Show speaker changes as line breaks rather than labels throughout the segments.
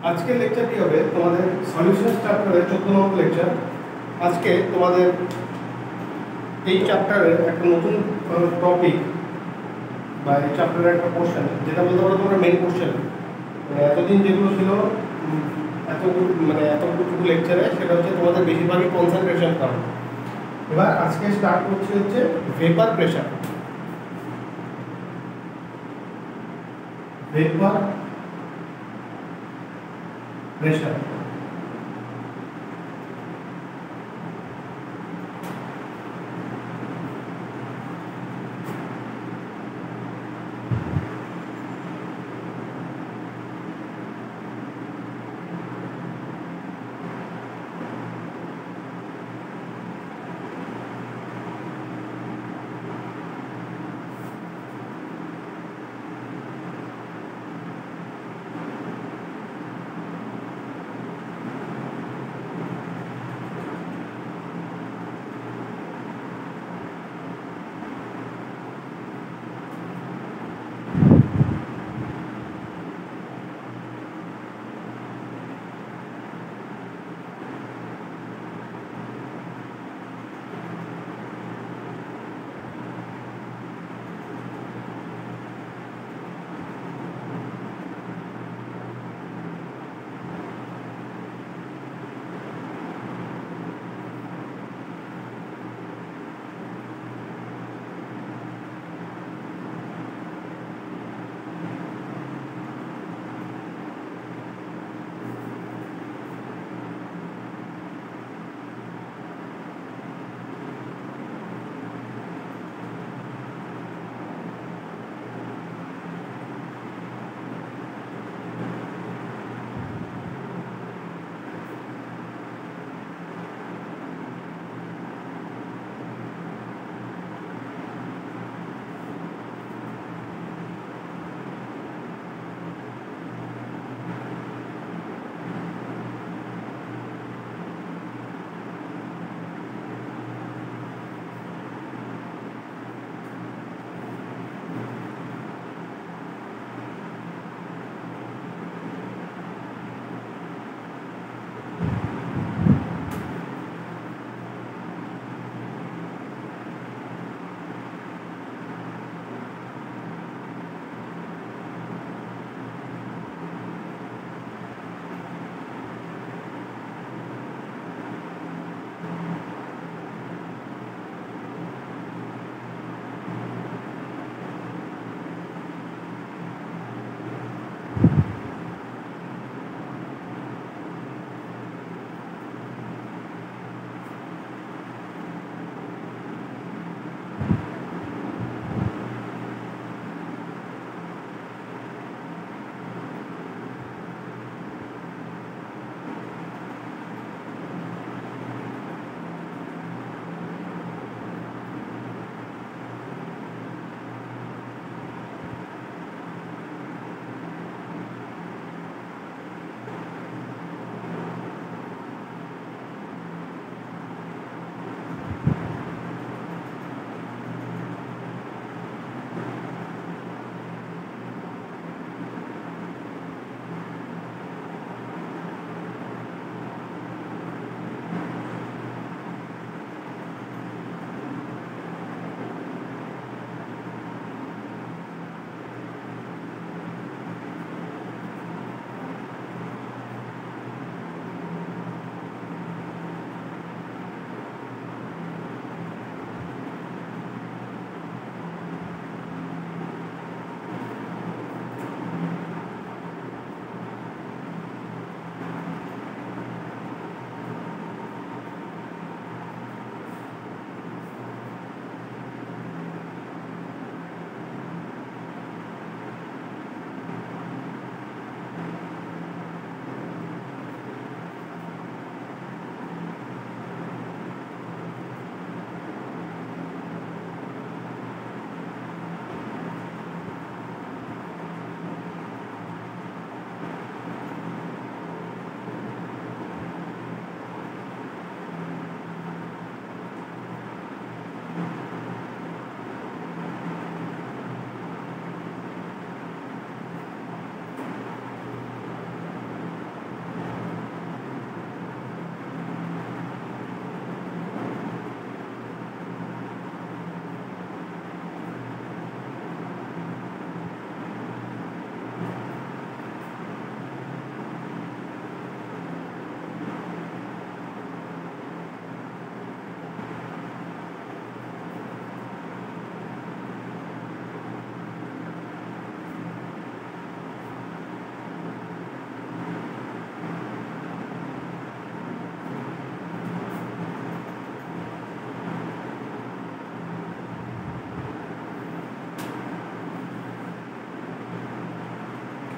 আজকের লেকচারটি হবে তোমাদের সলিউশন চ্যাপ্টারের 14 নম্বর লেকচার। আজকে তোমাদের এই চ্যাপ্টারের একটা নতুন টপিক বা এই চ্যাপ্টারের একটা কোশ্চেন, যেটা বলতে পারো তোমরা মেইন কোশ্চেন। মানে এতদিন যেগুলো ছিল এতটুকু লেকচারে, সেটা হচ্ছে তোমাদের বেশিরভাগই কনসেন্ট্রেশন কারণ। এবার আজকে স্টার্ট করছি হচ্ছে ভেপার প্রেশার। ভেপার প্রেশার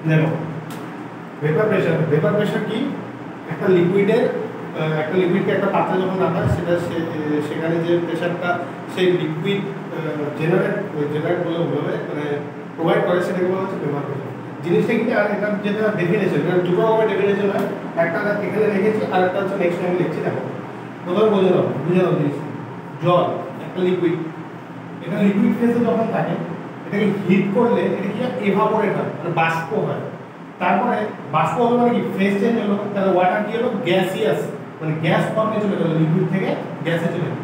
দেখো ভেপার প্রেশার কি, একটা লিকুইডকে একটা পাত্রে যখন রাখা হয় সেখানে যে প্রেশারটা সেই লিকুইড জেনারেট বলে মানে প্রোভাইড করে সেটাকে বলা হচ্ছে ভেপার প্রেশার। জিনিসটা কি, আর এটা যেটা ডেফিনেশন, এটা দুটো রকমের ডেফিনেশন হয়, একটা এখানে লিখেছি আর একটা হচ্ছে নেক্সট টাইম লিখছি। দেখো প্রথমে বুঝে নাও জিনিস, জল একটা লিকুইড, এটা লিকুইড ফেজে যখন থাকে এটাকে হিট করলে এটা কি এভাপোরেট হয়, মানে বাষ্প হয়। তারপরে বাষ্প হলো মানে কি ফেজ চেঞ্জ হলো, তাহলে ওয়াটার কি হলো গ্যাসিয়াস, মানে গ্যাস ফর্মে চলে গেল, লিকুইড থেকে গ্যাসে চলে গেল।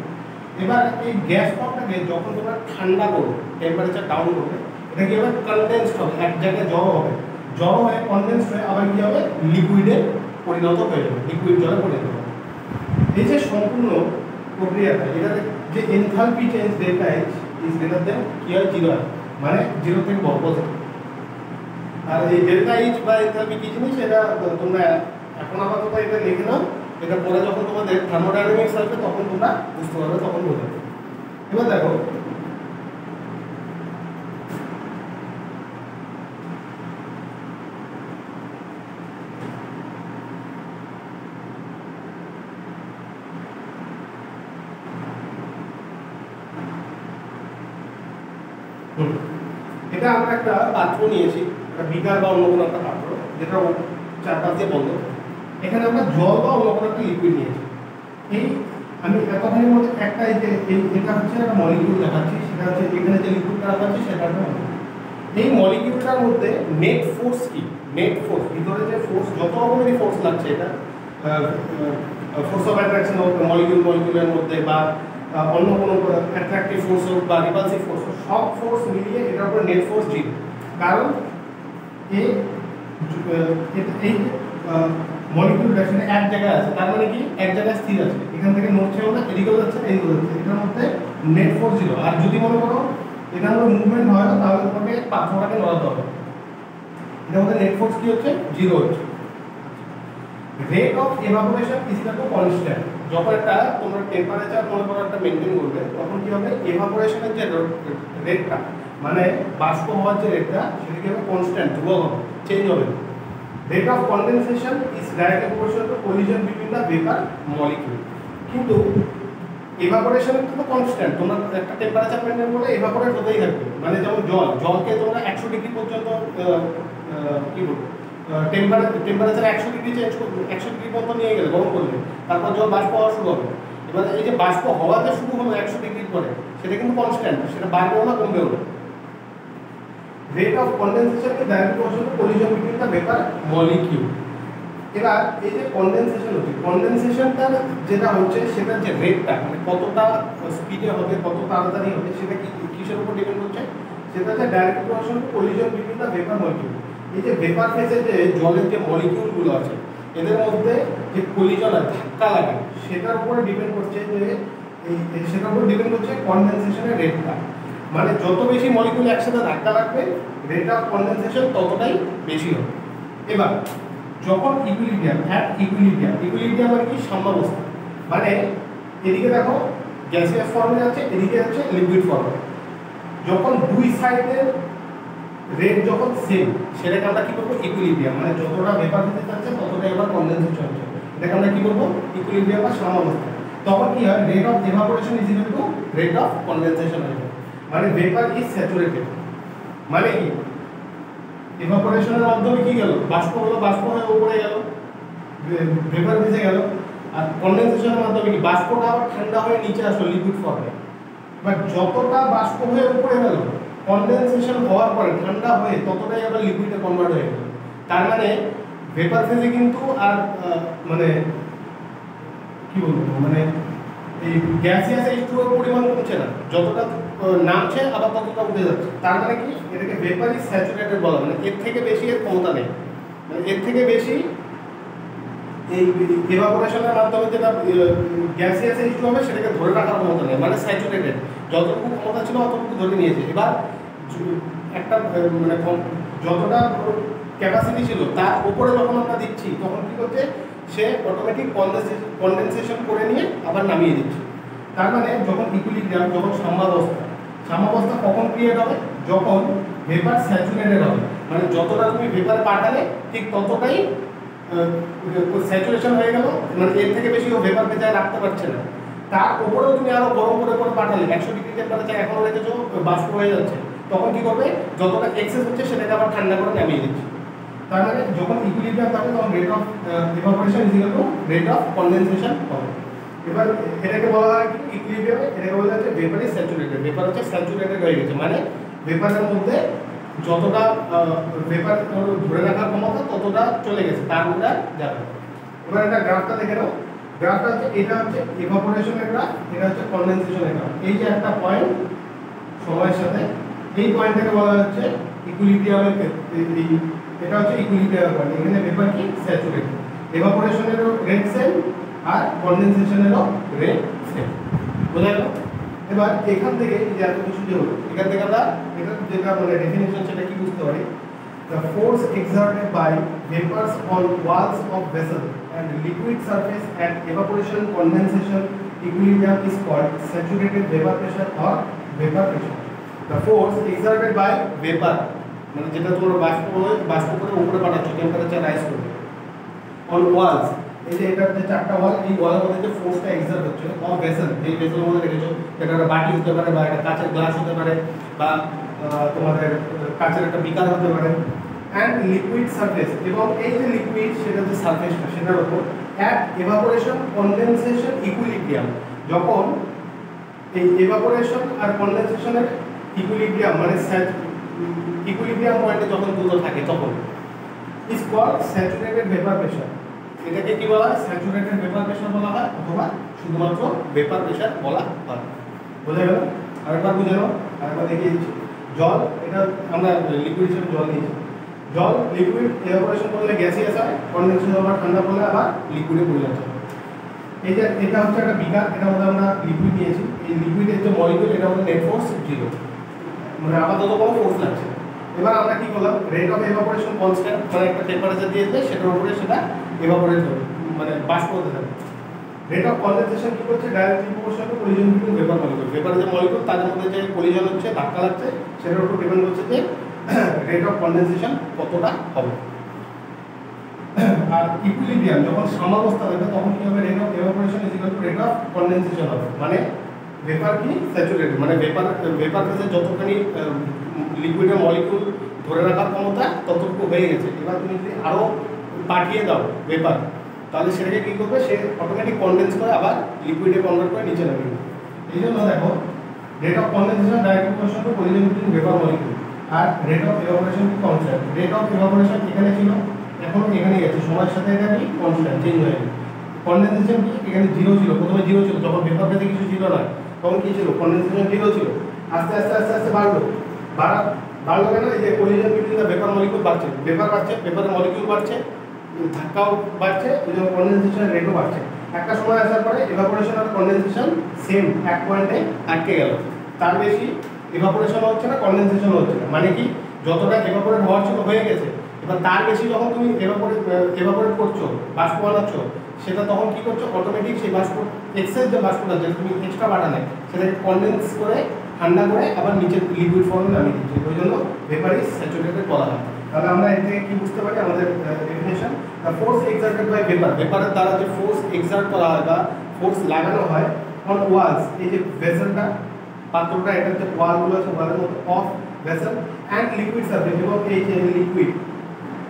এবার এই গ্যাস ফর্মটাকে যখন তোমরা ঠান্ডা করবে, টেম্পারেচার ডাউন করবে, এটা কি হবে কনডেন্সড হবে, এক জায়গায় জড়ো হবে, জড়ো হয়ে কনডেন্সড হয়ে আবার কি হবে লিকুইডে পরিণত হয়ে যাবে, লিকুইড জলে পরিণত হবে। এই যে সম্পূর্ণ প্রক্রিয়াটা, এটা যে enthalpy change delta H is greater than কি হয় 0 হয়, মানে 0 থেকে বড় পজিটিভ। আর এই ডেল্টা এইচ বা এনথালপি কি জিনিস এটা তোমরা এখন আপাতত এটা লিখে নাও, এটা পরে যখন তোমাদের থার্মোডাইনামিক্স আসবে তখন তোমরা বুঝতে পারবে, তখন বোঝাবে। এবার দেখো এটা আমরা একটা পাত্র নিয়েছি, একটা বিকার বা অন্য কোনো একটা পাত্র যেটা চারপাশ দিয়ে বন্ধ, এখানে আমরা জল বা অন্য কোনো একটা লিকুইড নিয়েছি। এই আমি এতখানির মধ্যে একটা এটা হচ্ছে একটা মলিকিউল দেখাচ্ছি, সেটা হচ্ছে এখানে যে লিকুইডটা রাখা আছে সেটা একটা মলিকিউল। এই মলিকিউলটার মধ্যে নেট ফোর্স কি, নেট ফোর্স ভিতরে যে ফোর্স, যত রকমেরই ফোর্স লাগছে, এটা ফোর্স অফ অ্যাট্রাকশন হোক মলিকিউলের মধ্যে, বা অন্য কোনো অ্যাট্রাকটিভ ফোর্স হোক বা রিপালসিভ ফোর্স হোক, সব ফোর্স মিলিয়ে এটার উপর নেট ফোর্স জি। কারণ এই মলিকিউলটা সেটা এক জায়গায় আছে, তার মানে কি এক জায়গায় স্থির আছে, এখান থেকে নড়ছেও না, এদিকেও যাচ্ছে না এদিকেও যাচ্ছে, এটার মধ্যে নেট ফোর্স 0। আর যদি মনে করো এটার মধ্যে মুভমেন্ট হয় না, তাহলে তোমাকে পাথরটাকে নড়াতে হবে, এটার মধ্যে নেট ফোর্স কি হচ্ছে 0 হচ্ছে। Rate of evaporation is equal to constant. যখন একটা তোমরা টেম্পারেচার মনে করো একটা মেইনটেইন করবে, তখন কি হবে এভাপোরেশনের যে রেটটা, মানে বাষ্প হওয়ার যে রেটটা, সেটা কি হবে কনস্ট্যান্ট, ধ্রুবক হবে, চেঞ্জ হবে। Rate of condensation is directly proportional to collision between the vapour molecule. কিন্তু এভাপোরেশনের তো কনস্ট্যান্ট, তোমরা একটা টেম্পারেচার মেইনটেইন করলে এভাপোরেট হতেই থাকবে। মানে যেমন জলকে তোমরা 100 ডিগ্রি পর্যন্ত কি বলবো টেম্পারেচার 100 ডিগ্রি চেঞ্জ করবে, 100 ডিগ্রি পর্যন্ত নিয়ে গেলে গরম করলে, তারপর জল বাষ্প হওয়া শুরু হবে। এবার এই যে বাষ্প হওয়াতে শুরু হলো 100 ডিগ্রির পরে, সেটা কিন্তু কনস্ট্যান্ট, সেটা বাড়বেও না কমবেও না। Rate of condensation K directly proportional to collision between the vapour molecule. এবার এই যে কনডেনসেশন হচ্ছে, কনডেনসেশনটা যেটা হচ্ছে সেটার যে রেটটা, মানে কতটা স্পিডে হবে, কত তাড়াতাড়ি হবে, সেটা কিসের উপর ডিপেন্ড করছে, সেটা হচ্ছে directly proportional to collision between the vapour molecule. এই যে ভেপার ফেজে যে জলের যে মলিকিউলগুলো আছে, এদের মধ্যে যে কলিজন আর ধাক্কা লাগে, সেটার উপরে ডিপেন্ড করছে যে সেটার উপর ডিপেন্ড করছে কনডেনসেশনের রেটটা। মানে যত বেশি মলিকিউল একসাথে ধাক্কা লাগবে, রেট অফ কনডেনসেশন ততটাই বেশি হবে। এবার যখন ইকুইলিব্রিয়াম মানে কি সাম্যাবস্থা, মানে এদিকে দেখো গ্যাসিয়াস ফর্মে যাচ্ছে, এদিকে যাচ্ছে লিকুইড ফর্মে, যখন দুই সাইডের রেট যখন সেম, সেটাকে আমরা কি করবো ইকুইলিব্রিয়াম, মানে যতটা ভেপার দিতে চাচ্ছে ততটাই আবার কনডেনসেশন হচ্ছে, এটাকে আমরা কি করবো ইকুইলিব্রিয়াম বা সাম্যাবস্থা। তখন কি হয় rate of evaporation is equal two rate of condensation হয়ে যায়, মানে ভেপার ইজ স্যাচুরেটেড। মানে কি এভাপোরেশনের মাধ্যমে কি গেল, বাষ্প হলো, বাষ্প হয়ে উপরে গেল, ভেপার ভেসে গেল। আর কনডেনসেশনের মাধ্যমে কি বাষ্পটা আবার ঠান্ডা হয়ে নিচে আসলো লিকুইড ফর্মে। বাট যতটা বাষ্প হয়ে উপরে গেল, কনডেনসেশন হওয়ার পরে ঠান্ডা হয়ে ততটাই আবার লিকুইডে কনভার্ট হয়ে গেল। তার মানে ভেপার ফেজে কিন্তু আর মানে কি বলবো, মানে এই গ্যাসিয়াস H2O এর পরিমাণ কমছে না, যতটা নামছে আবার ততটা উঠে যাচ্ছে। তার মানে কি এটাকে ভেপার ইজ স্যাচুরেটেড বলা, মানে এর থেকে বেশি এর ক্ষমতা নেই, মানে এর থেকে বেশি এই এভাপোরেশনের মাধ্যমে যেটা গ্যাসিয়াস H2O হবে সেটাকে ধরে রাখার ক্ষমতা নেই, মানে স্যাচুরেটেড, যতটুকু ক্ষমতা ছিল অতটুকু ধরে নিয়েছে। এবার একটা মানে যতটা ক্যাপাসিটি ছিল তার উপরে যখন আমরা দিচ্ছি, তখন কি করছে সে অটোমেটিক কনডেনসেশন করে নিয়ে আবার নামিয়ে দিচ্ছে। তার মানে যখন ইকুইলিব্রিয়াম, যখন সাম্যাবস্থা কখন ক্রিয়েট হবে, যখন ভেপার স্যাচুরেটেড হবে, মানে যতটা তুমি ভেপারে পাঠালে ঠিক ততটাই স্যাচুরেশন হয়ে গেল, মানে এর থেকে বেশি ও ভেপার ভেজায় রাখতে পারছে না। তার উপরেও তুমি আরো গরম করে করে পাঠালে 100 ডিগ্রি টেম্পারেচার এখনো রেখেছো, বাষ্প হয়ে যাচ্ছে, তখন কি করবে, যতটা এক্সেস হচ্ছে সেটাকে আবার ঠান্ডা করে নামিয়ে দিচ্ছে। তার মানে যখন ইকুইলিব্রিয়াম থাকে তখন rate of evaporation is equal two rate of condensation হবে। এবার এটাকে বলা হয় কি ইকুইলিব্রিয়ামে, এটাকে বলা হচ্ছে ভেপার ইজ স্যাচুরেটেড। ভেপার হচ্ছে স্যাচুরেটেড হয়ে গেছে, মানে ভেপারের মধ্যে যতটা ভেপার ধরে রাখার ক্ষমতা ততটা চলে গেছে, তার মধ্যে আর যাবে। এবার এটা গ্রাফটা দেখে নাও। গ্রাফটা হচ্ছে, এটা হচ্ছে ইভাপোরেশনের গ্রাফ, এটা হচ্ছে কনডেনসেশনের গ্রাফ। এই যে একটা পয়েন্ট সময়ের সাথে, এই পয়েন্টটাকে বলা হচ্ছে ইকুইলিব্রিয়ামের ক্ষেত্রে, এটা হচ্ছে ইকুইলিব্রিয়াম পয়েন্ট। এখানে ভেপার কি স্যাচুরেটেড, ইভাপোরেশনেরও রেট সেম আর কনডেনসেশনেরও রেট সেম। বোঝা গেল? এবার এখান থেকে যে এত কিছু যে হলো, এখান থেকে আমরা এটা যেটা মানে ডেফিনিশন সেটা কি বুঝতে পারি, the force exerted by vapors on walls of vessel and liquid surface at evaporation condensation equilibrium is called saturated vapor pressure or vapor pressure. The force exerted by vapor মানে যেটা তোমরা বাষ্প করে উপরে পাঠাচ্ছ টেম্পারেচার রাইজ করবে, on walls, এই যে এটার যে চারটা ওয়াল, এই ওয়ালের মধ্যে যে ফোর্সটা এক্সার্ট হচ্ছে অফ ভেসেল, যে ভেসেলের মধ্যে রেখেছো, এটা একটা বাটি হতে পারে বা একটা কাঁচের গ্লাস হতে পারে বা তোমাদের কাঁচের একটা বিকার হতে পারে, অ্যান্ড লিকুইড সারফেস, এবং এই যে লিকুইড সেটা যে সারফেসটা সেটার উপর অ্যাট এভাপোরেশন কনডেনসেশন ইকুইলিব্রিয়াম, যখন এই এভাপোরেশন আর কনডেনসেশনের ইকুইলিব্রিয়াম মানে ইকুইলিব্রিয়াম পয়েন্টে যখন দুটো থাকে তখন is called saturated vapour pressure. এটাকে কি বলা হয়? স্যাচুরেটেড ভেপার প্রেশার বলা হয়, অথবা শুধুমাত্র ভেপার প্রেশার বলা হয়। বোঝা গেল? আরেকবার বুঝে নাও, আরেকবার দেখিয়ে দিচ্ছি। জল, এটা আমরা লিকুইড হিসেবে জল নিয়েছি। জল লিকুইড ইভাপোরেশন করলে গ্যাসিয়াস হয়, কনডেনসেশন আবার ঠান্ডা করলে আবার লিকুইডে পরিণত হয়। এই যে এটা হচ্ছে একটা বিকার, এটার মধ্যে আমরা লিকুইড নিয়েছি। এই লিকুইডের যে মলিকিউল, এটার মধ্যে নেট ফোর্স 0, মানে আপাতত কোনো ফোর্স লাগছে। এবার আমরা কি করলাম, রেট অফ ইভাপোরেশন কনস্ট্যান্ট, মানে একটা টেম্পারেচার দিয়ে দিলে সেটার উপরে সেটা ইভাপোরেট হবে, মানে বাষ্প হতে থাকে। রেট অফ কনডেনসেশন কি করছে, directly proportional to collision between vapour molecule. Vapour যে মলিকিউল তাদের মধ্যে যে কলিশন হচ্ছে, ধাক্কা লাগছে, সেটার উপর ডিপেন্ড করছে যে রেট অফ কনডেনসেশন কতটা হবে। আর ইকুইলিব্রিয়াম যখন সাম্যাবস্থা থাকবে তখন কি হবে, rate of evaporation is equal two rate of condensation হবে, মানে ভেপার কি স্যাচুরেটেড, মানে ভেপার ফেজে যতখানি লিকুইডের মলিকিউল ধরে রাখার ক্ষমতা ততটুকু হয়ে গেছে। এবার তুমি যদি আরও পাঠিয়ে দাও ভেপার, তাহলে সেটাকে কী করবে, সে অটোমেটিক কনডেন্স করে আবার লিকুইডে কনভার্ট করে নিচে নামিয়ে দেবে। এই জন্য দেখো, rate of condensation direct proportional to collision between vapour molecule, আর রেট অফ ইভাপোরেশন কি কনস্ট্যান্ট। রেট অফ ইভাপোরেশন এখানে ছিল, এখন এখানে গেছে, সময়ের সাথে এটা কি কনস্ট্যান্ট, চেঞ্জ হয়ে গেছে। কনডেনসেশন কি এখানে 0 ছিল, প্রথমে 0 ছিল, যখন ভেপার ফেজে কিছু ছিল না তখন কি ছিল, কনডেনসেশন 0 ছিল। আস্তে আস্তে আস্তে আস্তে বাড়লো, বাড়লো কেন, এই যে collision between the vapour molecule বাড়ছে, ভেপার বাড়ছে, ভেপারের মলিকিউল বাড়ছে, ধাক্কাও বাড়ছে, এই জন্য কনডেনসেশনের রেটও বাড়ছে। একটা সময় আসার পরে ইভাপোরেশন আর কনডেনসেশন সেম এক পয়েন্টে আটকে গেল, তার বেশি ইভাপোরেশন হচ্ছে না, কনডেনসেশন হচ্ছে না, মানে কি যতটা ইভাপোরেট হওয়ার ছিল হয়ে গেছে। এবার তার বেশি যখন তুমি ইভাপোরেট করছো, বাষ্প বানাচ্ছ, সেটা তখন কি করছো, অটোমেটিক সেই বাষ্প এক্সেস যে বাষ্পটা যে তুমি এক্সট্রা বাড়ালে সেটাকে কনডেন্স করে ঠান্ডা করে আবার নিচের লিকুইড ফর্মে নামিয়ে দিচ্ছি, ওই জন্য ভেপার ইজ স্যাচুরেটেড বলা হয়। তাহলে আমরা এর থেকে কি বুঝতে পারি, আমাদের definition, the force exerted by vapour, ভেপারের দ্বারা যে ফোর্স এক্সার্ট করা হয় বা ফোর্স লাগানো হয় অন ওয়ালস, এই যে ভেসেলটা, পাত্রটা, এটার যে ওয়ালগুলো আছে ওয়ালের মধ্যে of vessel and liquid surface, এবং এই যে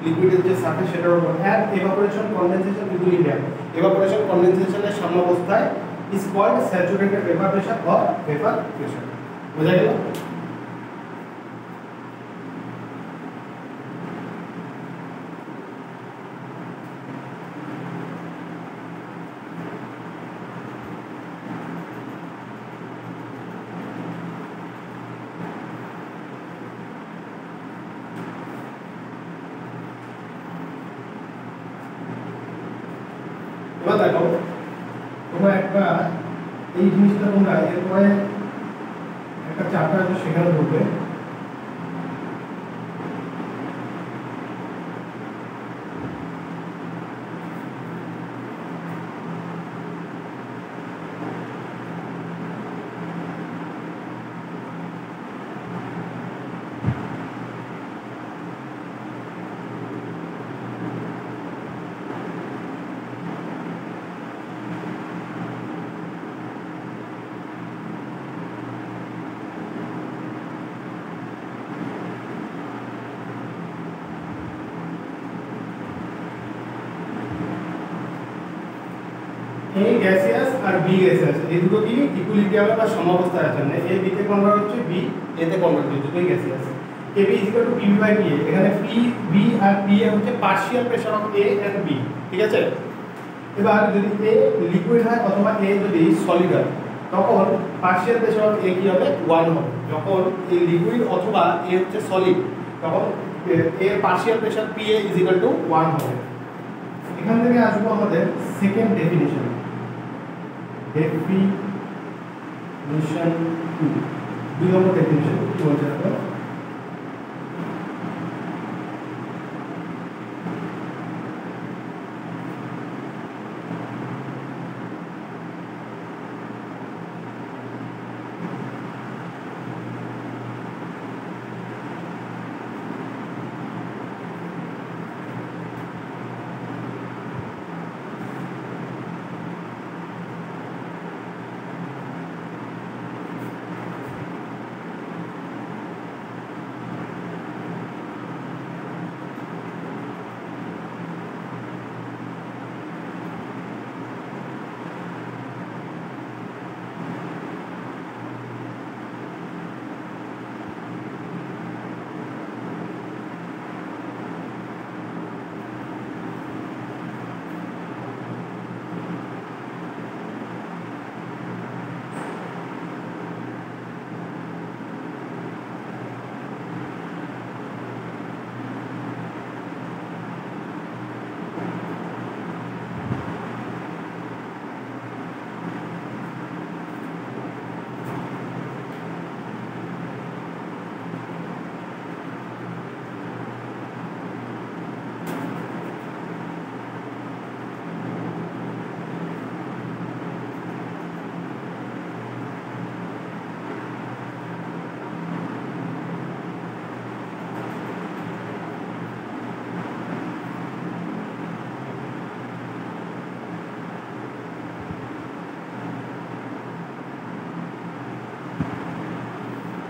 লিকুইডের যে সারফেস সেটার উপর, and evaporation condensation equilibrium, evaporation কনডেনসেশনের সাম্যাবস্থায় is called saturated vapour pressure or vapour pressure. বোঝা গেল? এবার দেখো, তোমরা একটা এই জিনিসটা তোমরা এরপরে একটা চ্যাপ্টার আছে সেখানে ঢুকবে, এ গ্যাসিয়াস আর বি গ্যাসিয়াস, এই দুটো কি ইকুইলিব্রিয়ামে বা সমাবস্থায় আছে, মানে এ বি তে কনভার্ট হচ্ছে, বি এ তে কনভার্ট হচ্ছে, দুটোই gaseous. A B equal to PV by PA, এখানে পি বি আর পি এ হচ্ছে partial pressure of A and B, ঠিক আছে। এবার যদি এ লিকুইড হয় অথবা এ যদি সলিড হয় তখন পার্শিয়াল প্রেসার অফ এ কি হবে, 1 হবে। যখন এ লিকুইড অথবা এ হচ্ছে সলিড তখন এর partial pressure P A is equal two 1 হবে। এখান থেকে আসবো আমাদের সেকেন্ড ডেফিনিশন, ডেফিনিশন 2 নম্বর ডেফিনিশন কি বলছে দেখো।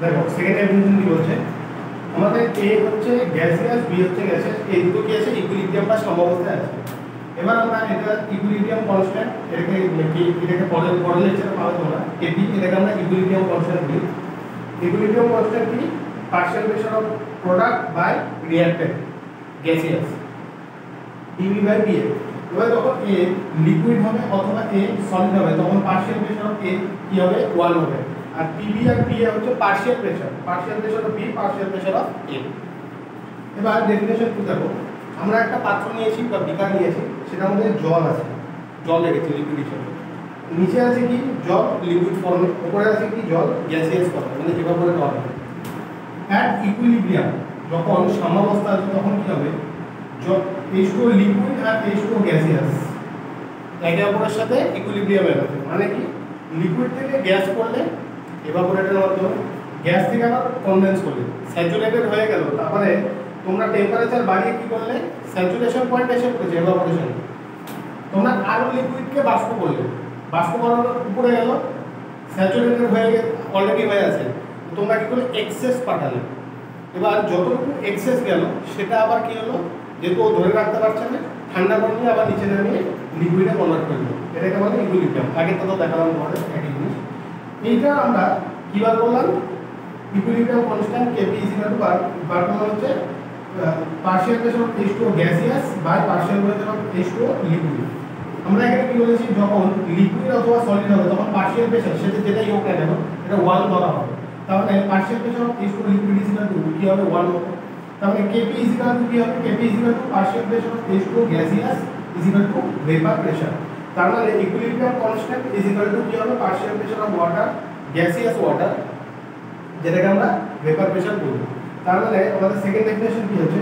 দেখো সেকেন্ড ডেফিনিশন কি বলছে, আমাদের এ হচ্ছে গ্যাসিয়াস বি হচ্ছে গ্যাসিয়াস, এই দুটো কি আছে ইকুইলিব্রিয়াম বা সমাবস্থায় আছে। এবার আমরা এটা ইকুইলিব্রিয়াম কনস্ট্যান্ট, এটাকে পরের লেকচারে পাবো তোমরা, এপি এটাকে আমরা ইকুইলিব্রিয়াম কনস্ট্যান্ট বলি। ইকুইলিব্রিয়াম কনস্ট্যান্ট কি, partial pressure of product by reactant gaseous PV by PA. এবার যখন এ লিকুইড হবে অথবা এ সলিড হবে তখন পার্শিয়াল প্রেসার অফ এ কি হবে, 1 হবে। আর পিভি আর পিএ হচ্ছে partial pressure of B, partial pressure of A. এবার ডেফিনেশন কি দেখো, আমরা একটা পাত্র নিয়েছি বা বিকার নিয়েছি, সেটার মধ্যে জল আছে, জল রেখেছি লিকুইড হিসেবে, নিচে আছে কি জল লিকুইড ফর্মে, উপরে আছে কি জল গ্যাসিয়াস ফর্মে, মানে ইভাপোরেট হবে। অ্যাট ইকুইলিব্রিয়াম যখন সাম্যাবস্থা আছে তখন কি হবে, H2O লিকুইড আর H2O গ্যাসিয়াস একে অপরের সাথে ইকুইলিব্রিয়ামে আছে, মানে কি লিকুইড থেকে গ্যাস করলে ইভাপোরেটের মাধ্যমে, গ্যাস থেকে আবার কনডেন্স করলে স্যাচুরেটেড হয়ে গেল, তারপরে তোমরা টেম্পারেচার বাড়িয়ে কি করলে স্যাচুরেশন পয়েন্ট এসে পড়েছে ইভাপোরেশন, তোমরা আরো লিকুইডকে বাষ্প করলে, বাষ্প করানোর উপরে গেল স্যাচুরেটেড হয়ে অলরেডি হয়ে আছে, তোমরা কি করলে এক্সেস পাঠালে। এবার যতটুকু এক্সেস গেল সেটা আবার কি হলো, যেহেতু ধরে রাখতে পারছে না ঠান্ডা করে নিয়ে আবার নিচে নামিয়ে লিকুইডে কনভার্ট করলো, এটাকে বলে ইকুইলিব্রিয়াম। আগে তো দেখালাম তোমাদের একই জিনিস। এইটা আমরা কিভাবে বললাম, equilibrium constant KP is equal to বারবার হচ্ছে partial pressure of H2O gaseous by partial pressure of H2O liquid. আমরা এখানে কি বলেছি, যখন লিকুইড অথবা সলিড হবে তখন পার্শিয়াল প্রেসার সেটা যেটাই হোক না কেন এটা 1 ধরা হবে, তাহলে partial pressure of H2O liquid is equal two কি হবে, 1 হবে। তাহলে কেপি ইজ ইকুয়াল টু কি হবে, KP is equal two partial pressure of H2O gaseous is equal two vapour pressure. তার মানে equilibrium constant is equal two কি হবে, partial pressure of water gaseous water, যেটাকে আমরা ভেপার প্রেসার বলবো। তার মানে আমাদের সেকেন্ড ডেফিনেশন কি হচ্ছে,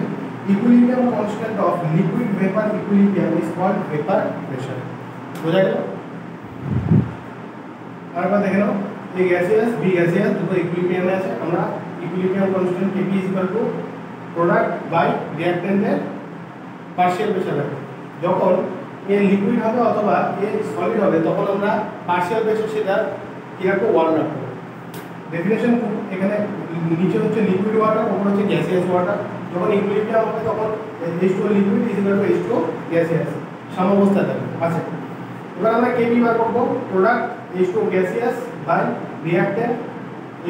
equilibrium constant of liquid vapour equilibrium is called vapour pressure. বোঝা গেল? আরেকবার দেখে নাও, এই গ্যাসিয়াস বি গ্যাসিয়াস দুটো ইকুইলিব্রিয়ামে আছে, আমরা equilibrium constant KP is equal to product by রিঅ্যাক্ট্যান্টের পার্শিয়াল প্রেসার রাখবো। যখন এ লিকুইড হবে অথবা এ সলিড হবে তখন আমরা পার্শিয়াল প্রেসার সেটা কি রাখবো, 1 রাখবো। ডেফিনেশন এখানে নিচে হচ্ছে লিকুইড ওয়াটার, উপরে হচ্ছে গ্যাসিয়াস ওয়াটার। যখন ইকুইলিব্রিয়াম হবে তখন H2O liquid is equal to H2O gaseous সাম্যাবস্থায় থাকবে। আচ্ছা এবার আমরা কেবি বার করব, product H2O gaseous by reactant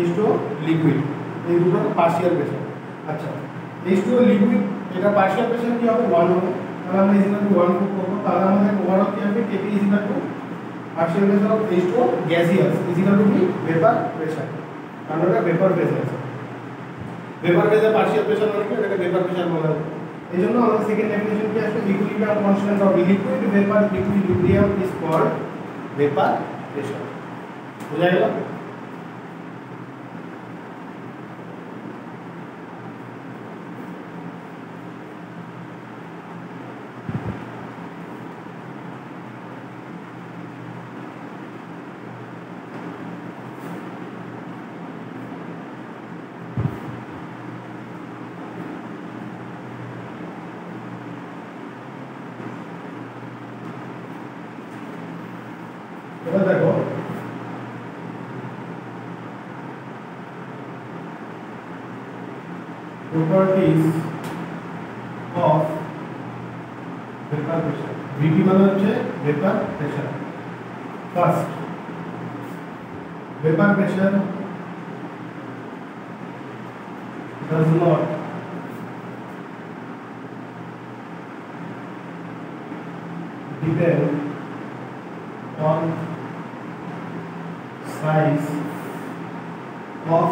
H2O liquid, এই দুটো পার্শিয়াল প্রেসার। আচ্ছা, H2O লিকুইড এটা পার্শিয়াল প্রেসার কি হবে 1 হবে, তাহলে আমরা ইকুয়াল টু 1 পুট করব, তাহলে আমাদের ওভারঅল কি হবে KP is equal two partial pressure of H2O gaseous is equal two কি ভেপার প্রেসার, কারণ এটা ভেপার প্রেসার আছে। ভেপার প্রেসার পার্শিয়াল প্রেসার মানে কি, এটাকে ভেপার প্রেসার বলা হয়। এই জন্য আমাদের সেকেন্ড ডেফিনিশন কি আসবে, equilibrium constant of liquid vapour equilibrium is called vapour pressure. বুঝা গেল? এবার দেখো properties of vapor pressure, VP মানে হচ্ছে vapor pressure। First, vapor pressure does not depend on size of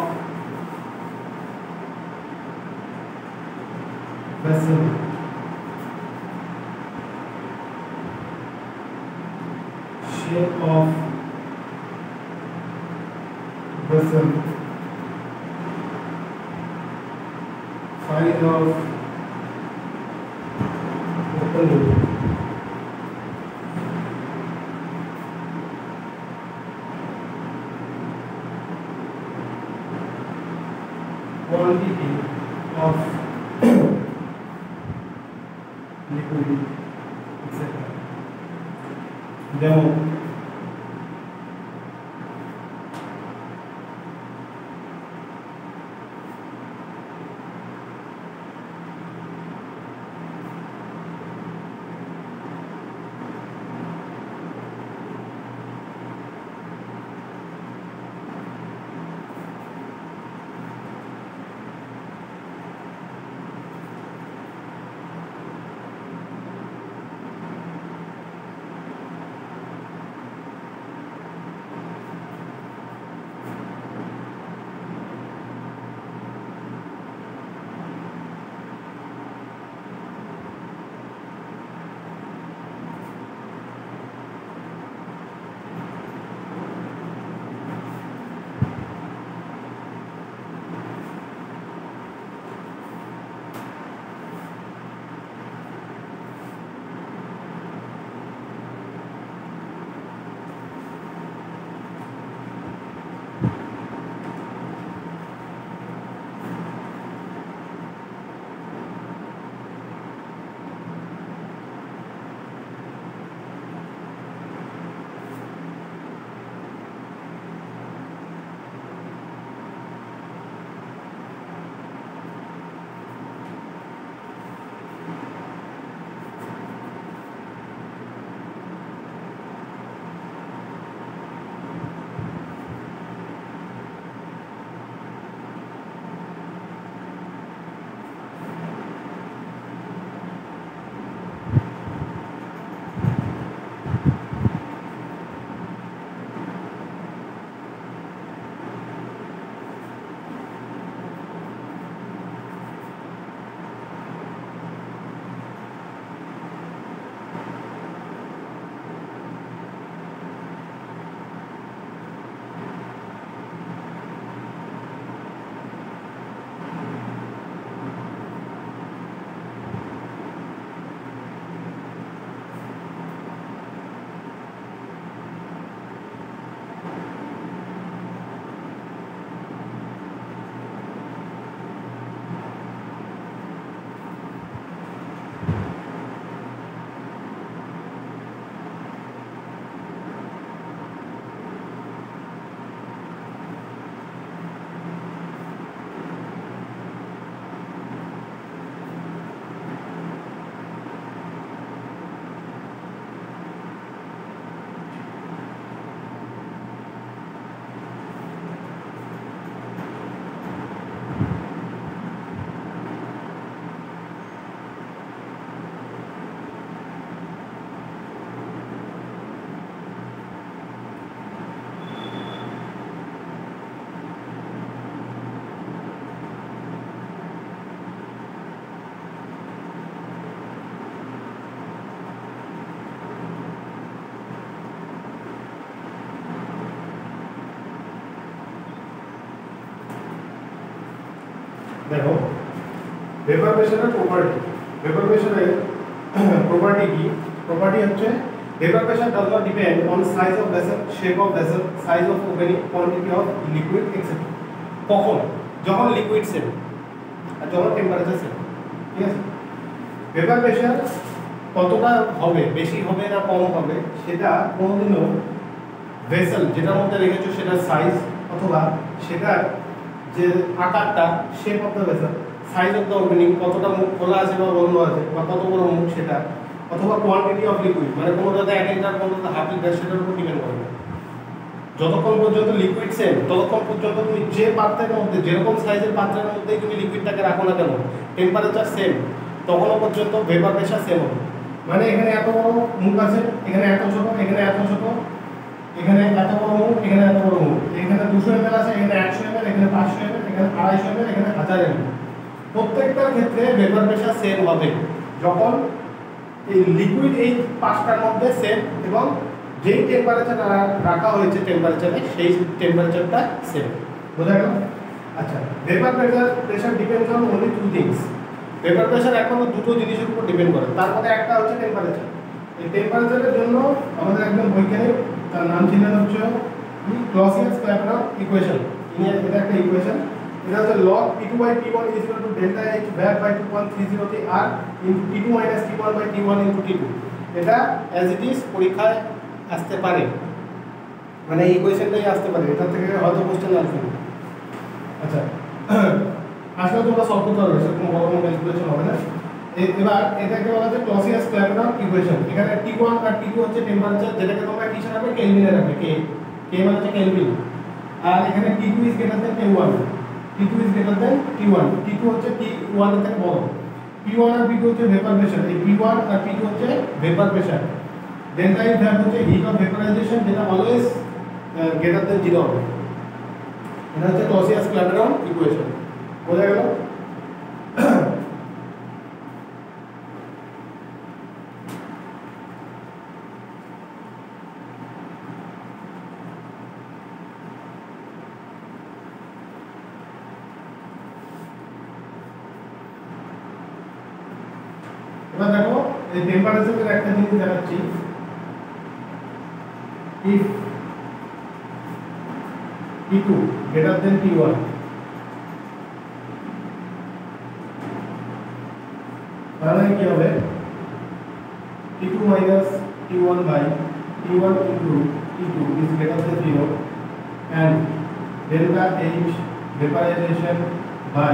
vessel, shape of vessel, size of opening, quantity of liquid, etc. যেমন দেখো vapour প্রেসারের property, vapour প্রেসারের প্রপার্টি কি? Property হচ্ছে vapor pressure does not depend on size of vessel, shape of vessel, size of opening, quantity of liquid etc. কখন? যখন liquid same আর যখন temperature same, ঠিক আছে? ভেপার প্রেসার কতটা হবে, বেশি হবে না কম হবে, সেটা কোনোদিনও ভেসেল যেটার মধ্যে রেখেছো সেটার সাইজ অথবা সেটার যে আকারটা, shape of the vessel, size of the opening, কতটা মুখ খোলা আছে বা বন্ধ আছে বা কত বড় মুখ সেটা, অথবা কোয়ান্টিটি অফ লিকুইড মানে কোনোটাতে 1 লিটার কোনোটাতে হাফ লিটার, সেটার উপর ডিপেন্ড করবে। যতক্ষণ পর্যন্ত লিকুইড সেম ততক্ষণ পর্যন্ত তুমি যে পাত্রের মধ্যে, যেরকম সাইজের পাত্রের মধ্যেই তুমি লিকুইডটাকে রাখো না কেন, টেম্পারেচার সেম, তখনও পর্যন্ত ভেপার প্রেসার সেম হবে। মানে এখানে এত বড় মুখ আছে, এখানে এত ছোট, এখানে এত ছোট, এখানে এত বড় মুখ, এখানে এত বড় মুখ, এখানে 200 ml আছে, এখানে 100 ml, এখানে 500 ml, এখানে 250 ml, এখানে 1000 ml। প্রত্যেকটার ক্ষেত্রে ভেপার প্রেসার সেম হবে যখন এই লিকুইড এই পাঁচটার মধ্যে সেম এবং যেই টেম্পারেচার রাখা হয়েছে টেম্পারেচারে সেই টেম্পারেচারটা সেম। বোঝা গেল? আচ্ছা, vapour pressure depends on only two things. Vapour pressure একমাত্র দুটো জিনিসের উপর ডিপেন্ড করে, তার মধ্যে একটা হচ্ছে টেম্পারেচার। এই টেম্পারেচারের জন্য আমাদের একজন বৈজ্ঞানিক, তার নাম ছিলেন হচ্ছে ক্লসিয়াস-ক্ল্যাপেরন ইকুয়েশন। এটা একটা ইকুয়েশন, এটা হচ্ছে log P2/T1 is equal to delta H VAP by 2.303 R into T2 minus T1 by T1 into T2। এটা অ্যাজ ইট ইজ পরীক্ষায় আসতে পারে, মানে এই ইকুয়েশনটাই আসতে পারে, এটা থেকে হয়তো কোশ্চেন আসবে। আচ্ছা, আসলে তোমরা সলভ করতে পারবে, সেরকম বড় কোনো ক্যালকুলেশন হবে না। এবার এটাকে বলা হচ্ছে ক্লসিয়াস-ক্ল্যাপেরন ইকুয়েশন। এখানে T1 আর T2 হচ্ছে টেম্পারেচার, যেটাকে তোমরা কিসে রাখবে, কেলভিনে রাখবে, K মানে হচ্ছে কেলভিন। আর এখানে T2 is greater than T1, T2 is greater than T1, T2 হচ্ছে T1 এর থেকে বড়। P1 আর P2 হচ্ছে ভেপার প্রেসার, এই P1 আর P2 হচ্ছে ভেপার প্রেসার। ডেল্টা H ভ্যাপ হচ্ছে হিট অফ ভেপারাইজেশন, যেটা অলওয়েজ গ্রেটার দেন 0 হবে। এটা হচ্ছে ক্লসিয়াস-ক্ল্যাপেরন ইকুয়েশন। বোঝা গেল? এবার দেখো এই টেম্পারেচারের একটা জিনিস দেখাচ্ছি। if T2 greater than T1, তাহলে কি হবে, T2 minus T1 by T1 into T2 is greater than 0 and delta H vaporization by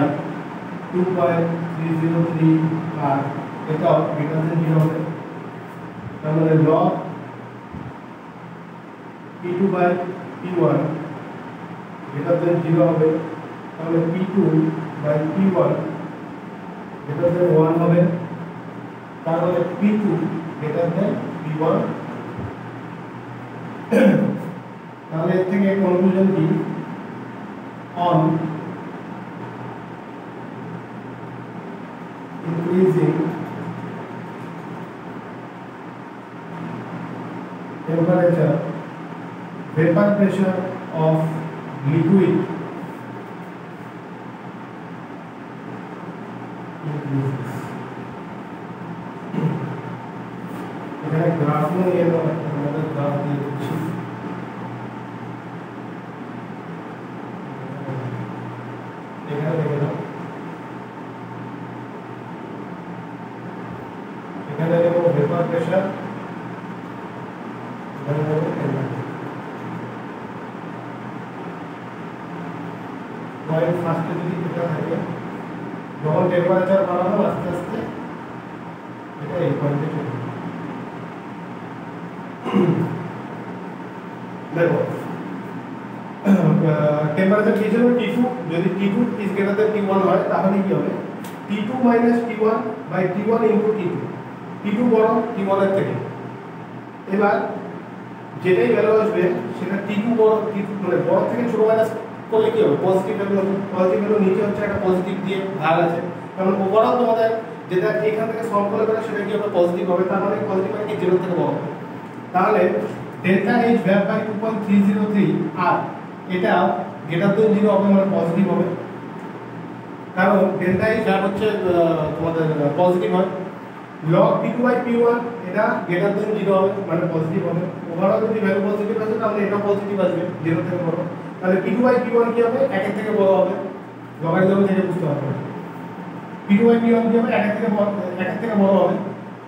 2.303 R এটাও greater than 0 হবে। তাহলে log P2 by P1 greater than 0 হবে, তাহলে P2 by P1 greater than 1 হবে, তাহলে P2 greater than P1। তাহলে এর থেকে কনক্লুশন কি, on increasing temperature, vapor pressure of liquid increases। এখানে গ্রাফ নিয়ে এলো, আমাদের গ্রাফ দিয়ে দিচ্ছি। এখানে দেখে নাও, এখানে দেখো ভেপার প্রেসার, এখানে দেখো টেম্পারেচার। পয়েন্ট ফার্স্টে যদি এটা থাকে, যখন টেম্পারেচার বাড়ানো আস্তে আস্তে এটা এই পয়েন্টে চলে যাবে। দেখো টেম্পারেচার কি ছিল, T2, যদি T2 is greater than T1 হয় তাহলে কি হবে, T2 minus T1 by T1 into T2, T2 বড় T1 এর থেকে। এবার যেটাই ভ্যালু আসবে সেটা T2 বড়, T2 মানে বড় থেকে ছোট মাইনাস করলে কি হবে, পজিটিভ ভ্যালু হবে। পজিটিভ ভ্যালু নিচে হচ্ছে একটা পজিটিভ দিয়ে ভাগ আছে, কারণ ওভারঅল তোমাদের যেটা এখান থেকে সলভ করলে পরে সেটা কি হবে, পজিটিভ হবে। তার মানে পজিটিভ মানে কি 0 থেকে বড়। তাহলে ডেল্টা H ভ্যাপ বাই 2.303 আর এটা গ্রেটার দেন 0 হবে, মানে পজিটিভ হবে। কারণ ডেল্টা এইচ আর হচ্ছে তোমাদের পজিটিভ হয়, log p2/p1 এটা গ্রেটার দেন 0 হবে মানে পজিটিভ হবে। ওভারঅল যদি ভ্যালু পজিটিভ আসে তাহলে এটা পজিটিভ আসবে 0 থেকে বড়, তাহলে p2/p1 কি হবে 1 এর থেকে বড় হবে, লগারিদম থেকে বুঝতে পারবে। p2/p1 কি হবে 1 এর থেকে বড় হবে,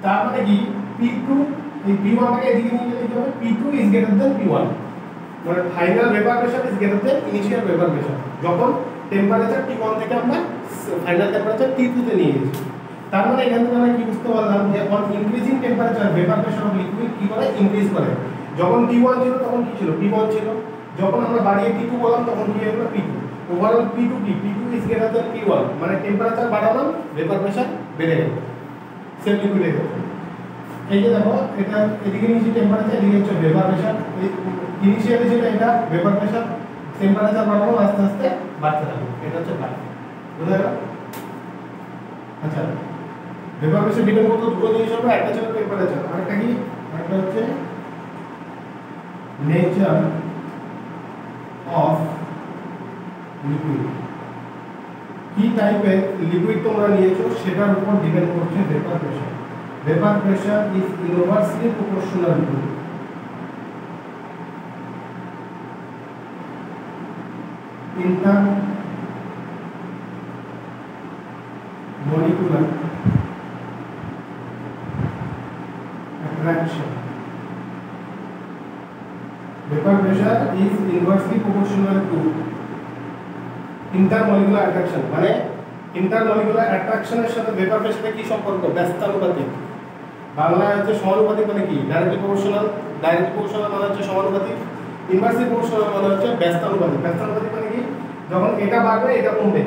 তার মানে কি p2 এই p1 টাকে এদিকে নিয়ে গেলে কি হবে p2 is greater than p1, মানে final vapour pressure is greater than initial vapour pressure, যখন টেম্পারেচার T1 থেকে আমরা ফাইনাল টেম্পারেচার T2 তে নিয়ে গেছি। তার মানে এখান থেকে আমরা কি বুঝতে পারলাম যে on increasing temperature vapour pressure of liquid কি করে ইনক্রিজ করে। যখন T1 ছিল তখন কি ছিল P1 ছিল, যখন আমরা বাড়িয়ে T2 বললাম তখন কি হলো P2। ওভারঅল P2 কি P2 is greater than P1, মানে টেম্পারেচার বাড়ালাম ভেপার প্রেসার বেড়ে গেল সেম লিকুইডে। এই যে দেখো এটা এদিকে নিচে টেম্পারেচার, এদিকে হচ্ছে ভেপার প্রেসার, ইনিশিয়ালি ছিল এটা ভেপার প্রেসার, টেম্পারেচার বাড়ানো আস্তে আস্তে বাড়তে থাকবে, এটা হচ্ছে বাড়ে, বুঝা গেল? আচ্ছা, ভেপার প্রেসার ডিপেন্ড করতে দুটো জিনিস হবে, একটা ছিল টেম্পারেচার, আরেকটা কি আরেকটা হচ্ছে নেচার অফ লিকুইড। কি টাইপের লিকুইড তোমরা নিয়েছো সেটার উপর ডিপেন্ড করছে vapour pressure. Vapour pressure is inversely proportional to intermolecular attraction. Vapor pressure is inversely proportional to intermolecular attraction, মানে intermolecular attraction এর সাথে ভেপার প্রেসারের কি সম্পর্ক? ব্যস্তানুপাতিক। বাংলায় হচ্ছে সমানুপাতিক মানে কি ডাইরেক্টলি প্রপোর্শনাল, ডাইরেক্টলি প্রপোর্শনাল মানে হচ্ছে সমানুপাতিক, ইনভার্সলি প্রপোর্শনাল মানে হচ্ছে ব্যস্তানুপাতিক। ব্যস্তানুপাতিক মানে কি যখন এটা বাড়বে এটা কমবে,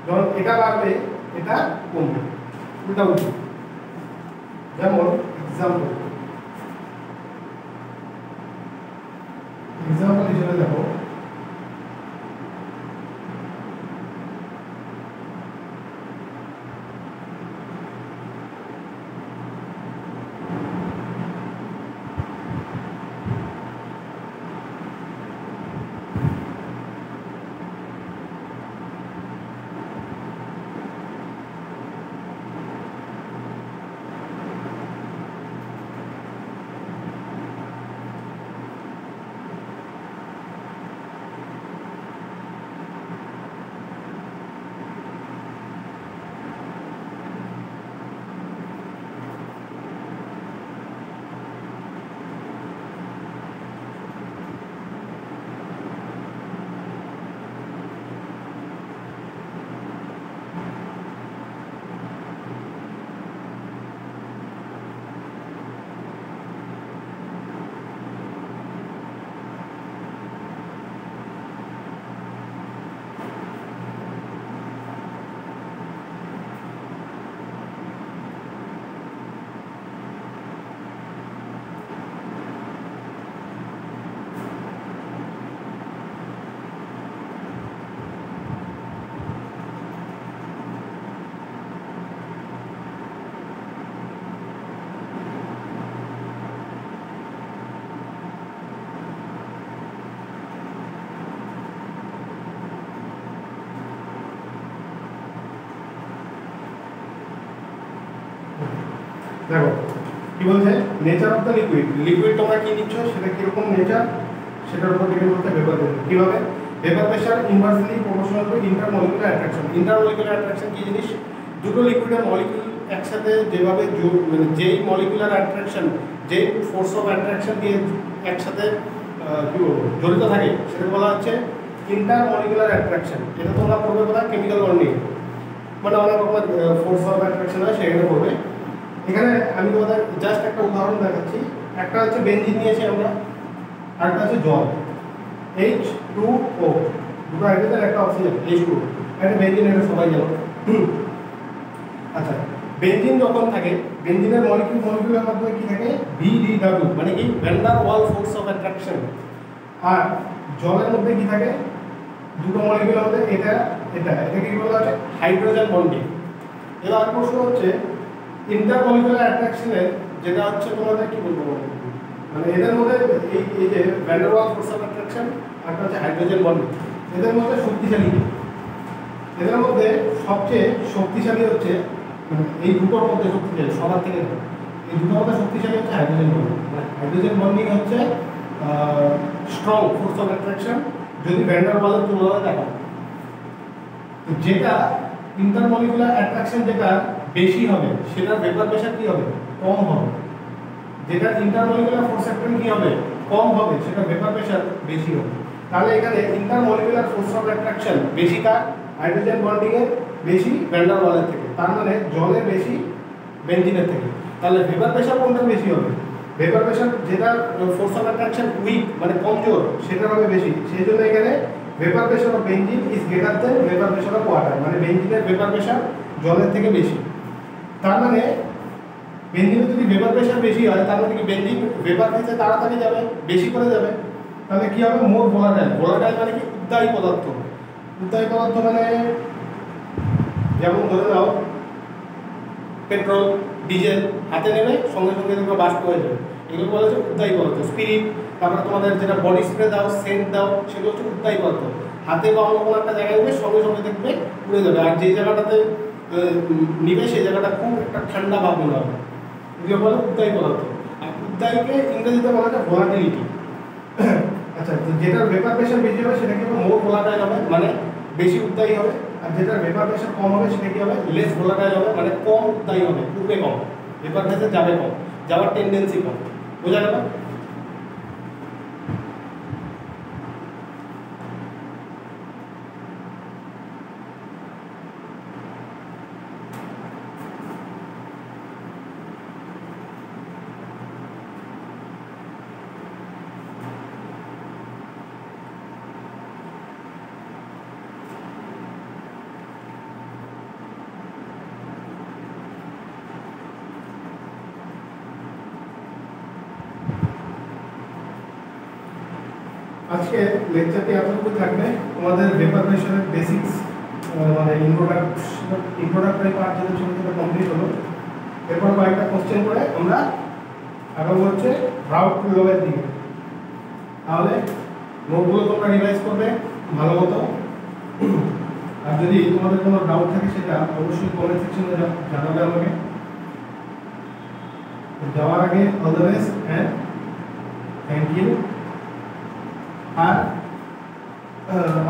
যখন এটা বাড়বে এটা কমবে, উল্টা উল্টো। যেমন এক্সাম্পল হিসেবে দেখো দেখো কি বলছে nature of the liquid. Liquid তোমরা কি নিচ্ছ সেটা কিরকম নেচার সেটার উপর ডিপেন্ড করতে ভেপার প্রেসার। কিভাবে? Vapour pressure inversely proportional to intermolecular attraction. Intermolecular attraction কি জিনিস? দুটো লিকুইডের মলিকিউল একসাথে যেভাবে মানে যেই মলিকুলার অ্যাট্রাকশন, যেই ফোর্স অফ অ্যাট্রাকশন দিয়ে একসাথে কি বলবো জড়িত থাকে সেটাকে বলা হচ্ছে ইন্টারমলিকুলার অ্যাট্রাকশন। এটা তোমরা পড়বে কোথায়? কেমিক্যাল বন্ডিং, মানে অনেক রকমের ফোর্স অফ অ্যাট্রাকশন হয় সেখানে পড়বে। এখানে আমি তোমাদের জাস্ট একটা উদাহরণ দেখাচ্ছি। একটা হচ্ছে বেনজিন নিয়েছি আমরা, আরেকটা হচ্ছে জল H2O, দুটো হাইড্রোজেন একটা অক্সিজেন H2O, একটা বেনজিন, এটা সবাই জানো। আচ্ছা, বেনজিন যখন থাকে বেনজিনের মলিকিউলের মাধ্যমে কি থাকে VDW, মানে কি van der Waal force of attraction. আর জলের মধ্যে কি থাকে দুটো মলিকিউলের মধ্যে এটাকে কি বলা হচ্ছে হাইড্রোজেন বন্ডিং। এবার প্রশ্ন হচ্ছে ইন্টারমলিকুলার অ্যাট্রাকশনের যেটা হচ্ছে তোমাদের কি বলবো মানে এদের মধ্যে এই যে van der Waal force of attraction আর হচ্ছে হাইড্রোজেন বন্ডিং, এদের মধ্যে শক্তিশালী এদের মধ্যে সবচেয়ে শক্তিশালী হচ্ছে এই দুটোর মধ্যে শক্তিশালী সবার থেকে এই দুটোর মধ্যে শক্তিশালী হচ্ছে হাইড্রোজেন বন্ডিং। হাইড্রোজেন বন্ডিং হচ্ছে স্ট্রং ফোর্স অফ অ্যাট্রাকশন যদি ভ্যান ডার ওয়ালের তুলনায় দেখা। তো যেটা ইন্টারমলিকুলার অ্যাট্রাকশন যেটা বেশি হবে সেটার ভেপার প্রেশার কি হবে? কম হবে। যেটা ইন্টারমলিকুলার ফোর্স অ্যাট্রাকশন কি হবে? কম হবে, সেটা ভেপার প্রেশার বেশি হবে। তাহলে এখানে ইন্টারমলিকুলার ফোর্স অফ অ্যাট্রাকশন বেশি কার? হাইড্রোজেন বন্ডিং এর বেশি ভ্যান ডার ওয়ালের থেকে, তার মানে জলের বেশি বেঞ্জিনের থেকে। তাহলে ভেপার প্রেশার কোনটা বেশি হবে? ভেপার প্রেশার যেটা ফোর্স অফ অ্যাট্রাকশন উইক মানে কমজোর সেটা হবে বেশি। সেই জন্য এখানে vapour pressure of benzene is greater than vapour pressure of water, মানে বেঞ্জিনের ভেপার প্রেশার জলের থেকে বেশি। তার মানে বেঞ্জিনের যদি ভেপার প্রেশার বেশি হয় তার মানে কি বেঞ্জিন ভেপার ফেজে তাড়াতাড়ি যাবে, বেশি করে যাবে। তাহলে কি হবে? More volatile. ভোলাটাইল মানে কি? উদ্দায়ী পদার্থ। উদ্দায়ী পদার্থ মানে যেমন ধরে নাও পেট্রোল ডিজেল হাতে নেবে সঙ্গে সঙ্গে তোমরা বাষ্প হয়ে যাবে, এগুলো বলা হচ্ছে উদ্দায়ী পদার্থ। স্পিরিট, তারপরে তোমাদের যেটা বডি স্প্রে দাও, সেন্ট দাও, সেগুলো হচ্ছে উদ্দায়ী পদার্থ। হাতে বা অন্য কোনো একটা জায়গায় নেবে সঙ্গে সঙ্গে দেখবে উড়ে যাবে, আর যেই জায়গাটাতে নিবে সেই জায়গাটা খুব একটা ঠান্ডা ভাব মনে হবে, এগুলো বলে উদ্দায়ী পদার্থ। আর উদ্দায়ীকে ইংরেজিতে বলা যায় ভোলাটিলিটি। আচ্ছা, তো যেটার ভেপার প্রেশার বেশি হবে সেটা কি হবে? মোর ভোলাটাইল হবে, মানে বেশি উদ্দায়ী হবে। আর যেটার ভেপার প্রেশার কম হবে সেটা কি হবে? লেস ভোলাটাইল হবে, মানে কম উদ্দায়ী হবে, উঠবে কম, ভেপার ফেজে যাবে কম, যাওয়ার টেন্ডেন্সি কম। বোঝা গেল? আজকে লেকচারটি এতটুকু থাকবে। তোমাদের ভেপার প্রেশারের বেসিক্স মানে ইন্ট্রোডাক্টরি পার্ট যেটা ছোটো ছোটো কমপ্লিট হলো। এরপর কয়েকটা কোশ্চেন করে আমরা আগাবো হচ্ছে রাউট লয়ের দিকে। তাহলে নোটগুলো তোমরা রিভাইজ করবে ভালো মতো। আর যদি তোমাদের কোনো ডাউট থাকে সেটা অবশ্যই কমেন্ট সেকশনে জানাবে আমাকে। যাওয়ার আগে all the best and thank you. আর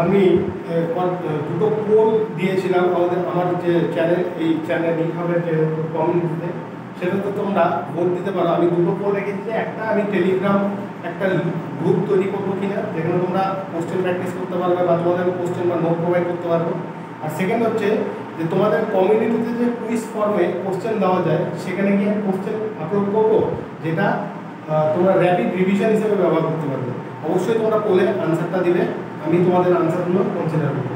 আমি দুটো পোল দিয়েছিলাম আমার যে চ্যানেল, এই চ্যানেল এইভাবে যে কমিউনিটিতে, সেটা তো তোমরা ভোট দিতে পারো। আমি দুটো পোল রেখেছি, একটা আমি টেলিগ্রাম একটা গ্রুপ তৈরি করবো কিনা যেখানে তোমরা কোশ্চেন প্র্যাকটিস করতে পারবে বা তোমাদের কোশ্চেন বা নোট প্রোভাইড করতে পারবো। আর সেকেন্ড হচ্ছে যে তোমাদের কমিউনিটিতে যে কুইজ ফর্মে কোশ্চেন দেওয়া যায় সেখানে গিয়ে কোশ্চেন আপলোড করবো, যেটা তোমরা র্যাপিড রিভিশন হিসেবে ব্যবহার করতে পারবে। অবশ্যই তোমরা পোলে আনসারটা দিলে, আমি তোমাদের আনসারগুলো কনসিডার করব।